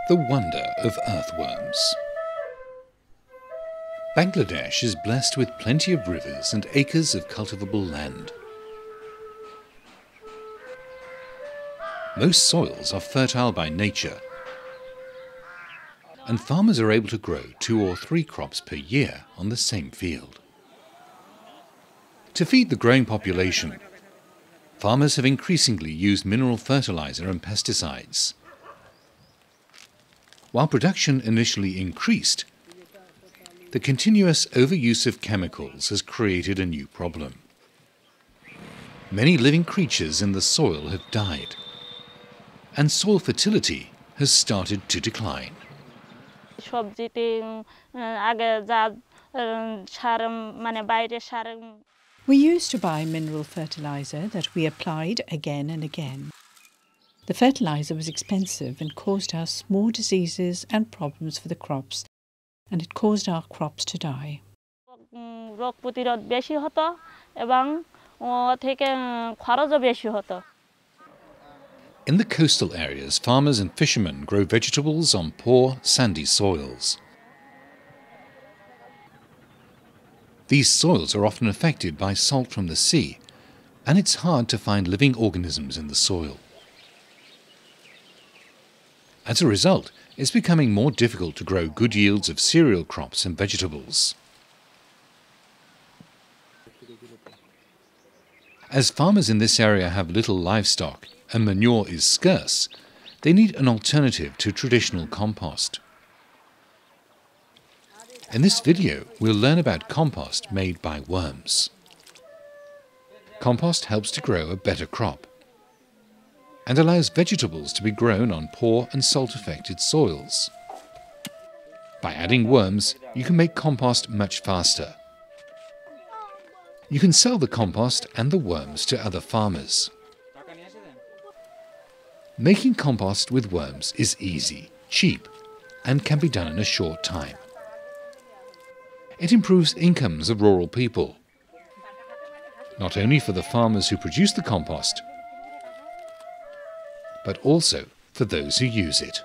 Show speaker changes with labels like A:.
A: The wonder of earthworms. Bangladesh is blessed with plenty of rivers and acres of cultivable land. Most soils are fertile by nature, and farmers are able to grow 2 or 3 crops per year on the same field. To feed the growing population, farmers have increasingly used mineral fertilizer and pesticides. While production initially increased, the continuous overuse of chemicals has created a new problem. Many living creatures in the soil have died, and soil fertility has started to decline.
B: We used to buy mineral fertilizer that we applied again and again. The fertilizer was expensive and caused us more diseases and problems for the crops, and it caused our crops to die.
A: In the coastal areas, farmers and fishermen grow vegetables on poor, sandy soils. These soils are often affected by salt from the sea, and it's hard to find living organisms in the soil. As a result, it's becoming more difficult to grow good yields of cereal crops and vegetables. As farmers in this area have little livestock and manure is scarce, they need an alternative to traditional compost. In this video, we'll learn about compost made by worms. Compost helps to grow a better crop and allows vegetables to be grown on poor and salt-affected soils. By adding worms, you can make compost much faster. You can sell the compost and the worms to other farmers. Making compost with worms is easy, cheap, and can be done in a short time. It improves incomes of rural people, not only for the farmers who produce the compost, but also for those who use it.